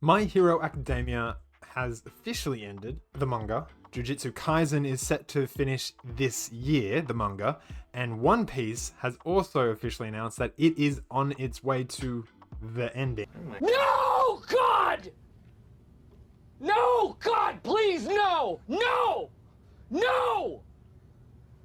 My Hero Academia has officially ended, the manga. Jujutsu Kaisen is set to finish this year, the manga. And One Piece has also officially announced that it is on its way to the ending. No, God! No, God, please, no! No! No!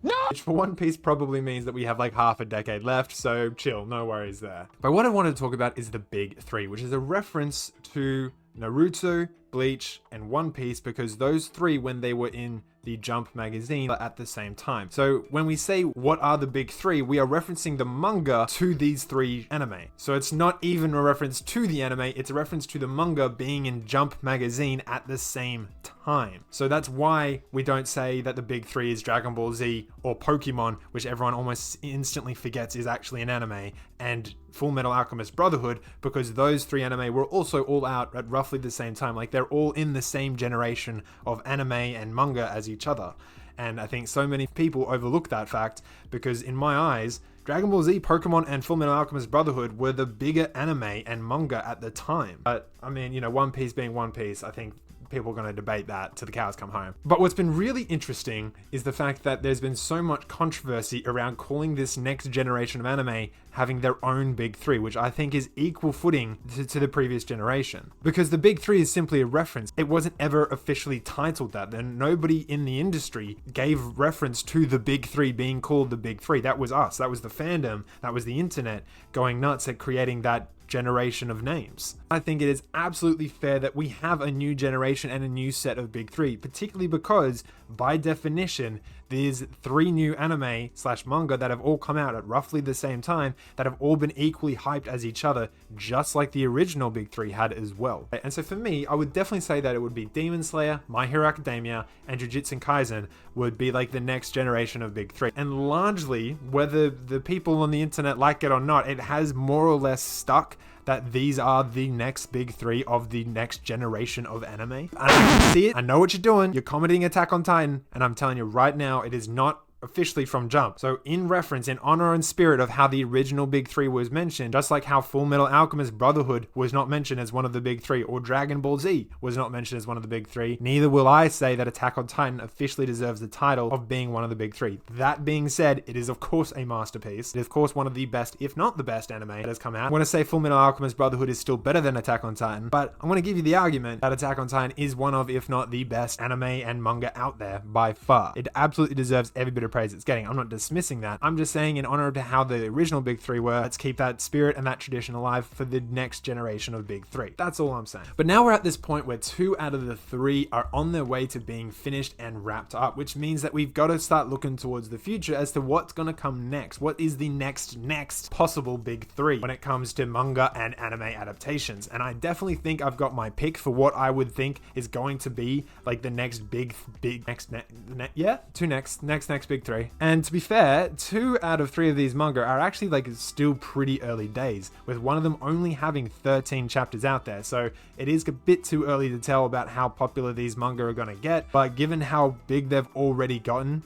No! Which for One Piece probably means that we have like half a decade left, so chill, no worries there. But what I wanted to talk about is the big three, which is a reference to Naruto, Bleach, and One Piece, because those three, when they were in the Jump magazine, are at the same time. So when we say what are the big three, we are referencing the manga to these three anime. So it's not even a reference to the anime, it's a reference to the manga being in Jump magazine at the same time. So that's why we don't say that the big three is Dragon Ball Z or Pokemon, which everyone almost instantly forgets is actually an anime, and Full Metal Alchemist Brotherhood, because those three anime were also all out at roughly the same time. Like, they're all in the same generation of anime and manga as each other. And I think so many people overlook that fact, because in my eyes, Dragon Ball Z, Pokemon, and Full Metal Alchemist Brotherhood were the bigger anime and manga at the time. But I mean, you know, One Piece being One Piece, I think people are going to debate that till the cows come home. But what's been really interesting is the fact that there's been so much controversy around calling this next generation of anime having their own big three, which I think is equal footing to the previous generation. Because the big three is simply a reference. It wasn't ever officially titled that. Then nobody in the industry gave reference to the big three being called the big three. That was us. That was the fandom. That was the internet going nuts at creating that generation of names. I think it is absolutely fair that we have a new generation and a new set of big three, particularly because by definition there's three new anime / manga that have all come out at roughly the same time that have all been equally hyped as each other, just like the original big three had as well. And so for me, I would definitely say that it would be Demon Slayer, My Hero Academia, and Jujutsu Kaisen would be like the next generation of big three. And largely, whether the people on the internet like it or not, it has more or less stuck that these are the next big three of the next generation of anime. And I can see it. I know what you're doing. You're commenting Attack on Titan, and I'm telling you right now, it is not officially from Jump. So in reference, in honor and spirit of how the original big three was mentioned, just like how Full Metal Alchemist Brotherhood was not mentioned as one of the big three, or Dragon Ball Z was not mentioned as one of the big three, neither will I say that Attack on Titan officially deserves the title of being one of the big three. That being said, it is of course a masterpiece. It is of course one of the best, if not the best anime that has come out. I'm going to say Full Metal Alchemist Brotherhood is still better than Attack on Titan, but I'm going to give you the argument that Attack on Titan is one of, if not the best anime and manga out there by far. It absolutely deserves every bit of praise it's getting. I'm not dismissing that. I'm just saying in honor to how the original big three were, let's keep that spirit and that tradition alive for the next generation of big three. That's all I'm saying. But now we're at this point where 2 out of the 3 are on their way to being finished and wrapped up, which means that we've got to start looking towards the future as to what's going to come next. What is the next possible big 3 when it comes to manga and anime adaptations? And I definitely think I've got my pick for what I would think is going to be like the next big next big 3. And to be fair, 2 out of 3 of these manga are actually like still pretty early days, with one of them only having 13 chapters out there. So it is a bit too early to tell about how popular these manga are going to get. But given how big they've already gotten,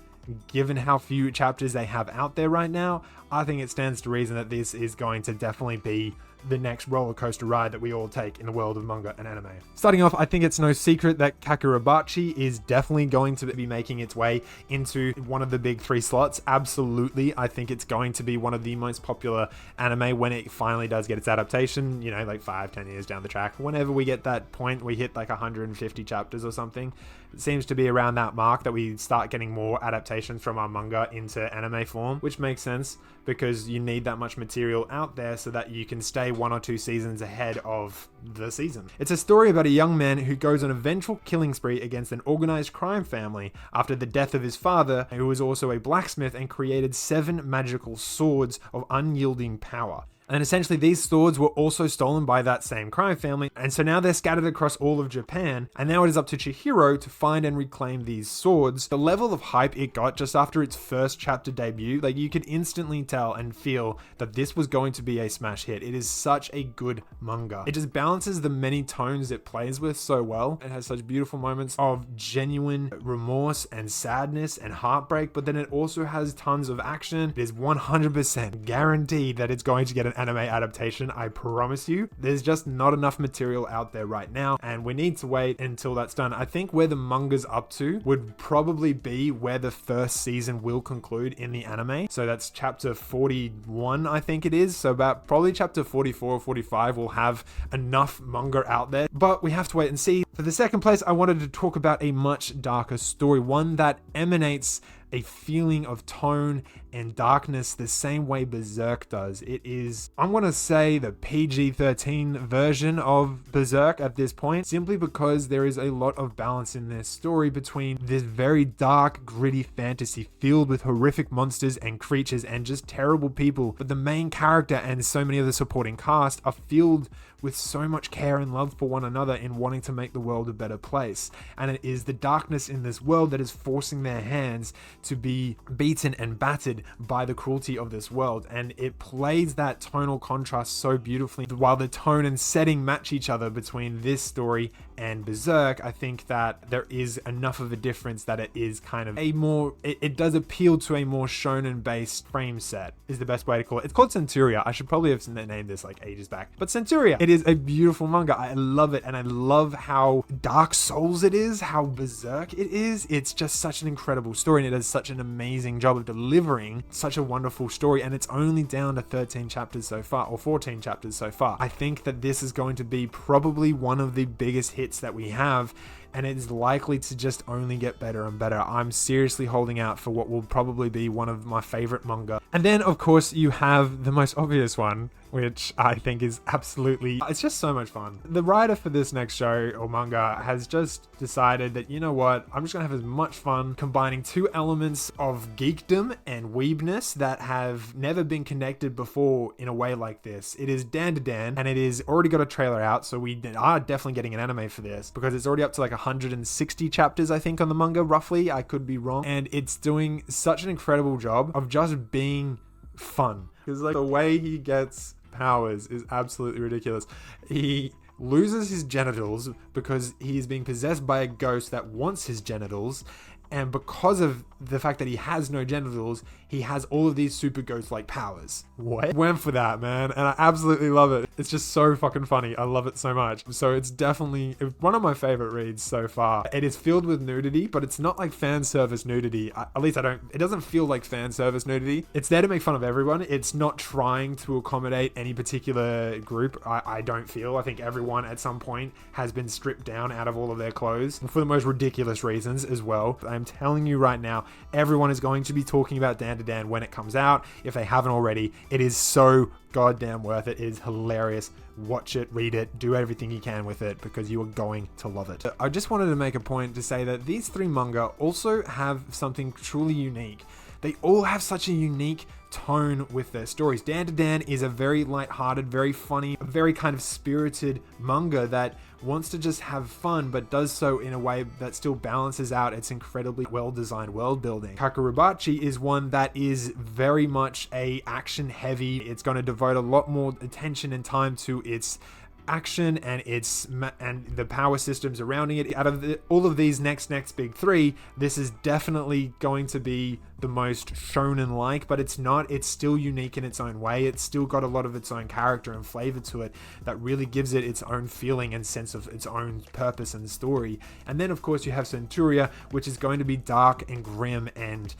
given how few chapters they have out there right now, I think it stands to reason that this is going to definitely be the next roller coaster ride that we all take in the world of manga and anime. Starting off, I think it's no secret that Kagurabachi is definitely going to be making its way into one of the big 3 slots. Absolutely. I think it's going to be one of the most popular anime when it finally does get its adaptation, you know, like 5-10 years down the track. Whenever we get that point, we hit like 150 chapters or something. It seems to be around that mark that we start getting more adaptations from our manga into anime form, which makes sense because you need that much material out there so that you can stay 1 or 2 seasons ahead of the season. It's a story about a young man who goes on a vengeful killing spree against an organized crime family after the death of his father, who was also a blacksmith and created 7 magical swords of unyielding power. And essentially these swords were also stolen by that same crime family, and so now they're scattered across all of Japan, and now it is up to Chihiro to find and reclaim these swords. The level of hype it got just after its first chapter debut, like you could instantly tell and feel that this was going to be a smash hit. It is such a good manga. It just balances the many tones it plays with so well. It has such beautiful moments of genuine remorse and sadness and heartbreak, but then it also has tons of action. It is 100% guaranteed that it's going to get an anime adaptation, I promise you. There's just not enough material out there right now, and we need to wait until that's done. I think where the manga's up to would probably be where the first season will conclude in the anime. So that's chapter 41, I think it is. So about probably chapter 44 or 45 will have enough manga out there, but we have to wait and see. For the second place, I wanted to talk about a much darker story, one that emanates a feeling of tone and darkness the same way Berserk does. It is, I'm going to say, the PG-13 version of Berserk at this point, simply because there is a lot of balance in this story between this very dark, gritty fantasy filled with horrific monsters and creatures and just terrible people, but the main character and so many of the supporting cast are filled with so much care and love for one another in wanting to make the world a better place. And it is the darkness in this world that is forcing their hands to be beaten and battered by the cruelty of this world. And it plays that tonal contrast so beautifully. While the tone and setting match each other between this story and Berserk, I think that there is enough of a difference that it is kind of a more, it does appeal to a more shonen based frame set, is the best way to call it. It's called Centuria. I should probably have named this like ages back, but Centuria. It is a beautiful manga. I love it, and I love how Dark Souls it is, how Berserk it is. It's just such an incredible story, and it does such an amazing job of delivering such a wonderful story, and it's only down to 13 chapters so far, or 14 chapters so far. I think that this is going to be probably one of the biggest hits that we have, and it is likely to just only get better and better. I'm seriously holding out for what will probably be one of my favorite manga. And then, of course, you have the most obvious one, which I think is absolutely, it's just so much fun. The writer for this next show or manga has just decided that, you know what, I'm just gonna have as much fun combining two elements of geekdom and weebness that have never been connected before in a way like this. It is Dandadan, and it is already got a trailer out, so we are definitely getting an anime for this, because it's already up to like 160 chapters, I think, on the manga, roughly. I could be wrong. And it's doing such an incredible job of just being fun. Because like the way he gets powers is absolutely ridiculous. He loses his genitals because he is being possessed by a ghost that wants his genitals, and because of the fact that he has no genitals, he has all of these super ghost-like powers. What? Went for that, man, and I absolutely love it. It's just so fucking funny. I love it so much. So it's definitely one of my favorite reads so far. It is filled with nudity, but it's not like fan service nudity. At least it doesn't feel like fan service nudity. It's there to make fun of everyone. It's not trying to accommodate any particular group. I don't feel. I think everyone at some point has been stripped down out of all of their clothes for the most ridiculous reasons as well. I'm telling you right now, everyone is going to be talking about Dandadan when it comes out. If they haven't already, it is so goddamn worth it. It is hilarious. Watch it, read it, do everything you can with it, because you are going to love it. I just wanted to make a point to say that these three manga also have something truly unique. They all have such a unique tone with their stories. Dandadan is a very light-hearted, very funny, very kind of spirited manga that wants to just have fun, but does so in a way that still balances out its incredibly well-designed world building. Kagurabachi is one that is very much a action-heavy. It's going to devote a lot more attention and time to its action and the power systems surrounding it. Out of all of these next big three, this is definitely going to be the most shonen-like, but it's not. It's still unique in its own way. It's still got a lot of its own character and flavor to it that really gives it its own feeling and sense of its own purpose and story. And then, of course, you have Centuria, which is going to be dark and grim and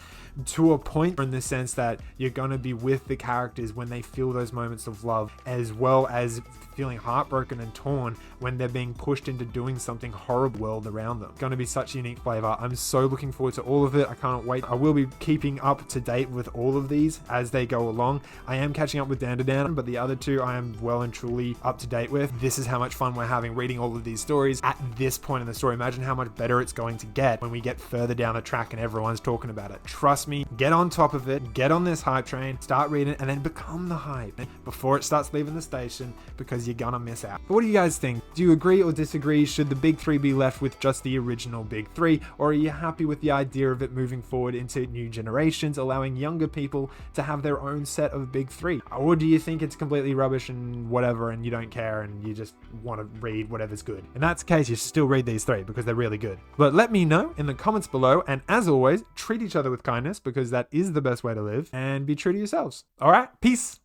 to a point, in the sense that you're going to be with the characters when they feel those moments of love, as well as feeling heartbroken and torn when they're being pushed into doing something horrible world around them. It's going to be such a unique flavor. I'm so looking forward to all of it. I can't wait. I will be keeping up to date with all of these as they go along. I am catching up with Dandadan, but the other two I am well and truly up to date with. This is how much fun we're having reading all of these stories at this point in the story. Imagine how much better it's going to get when we get further down the track and everyone's talking about it. Trust me, get on top of it, get on this hype train, start reading, and then become the hype before it starts leaving the station, because you're gonna miss out. But what do you guys think? Do you agree or disagree? Should the big three be left with just the original big three, or are you happy with the idea of it moving forward into new generations, allowing younger people to have their own set of big three? Or do you think it's completely rubbish and whatever, and you don't care and you just want to read whatever's good? In that case, you should still read these three because they're really good. But let me know in the comments below, and as always, treat each other with kindness, because that is the best way to live, and be true to yourselves. All right, peace.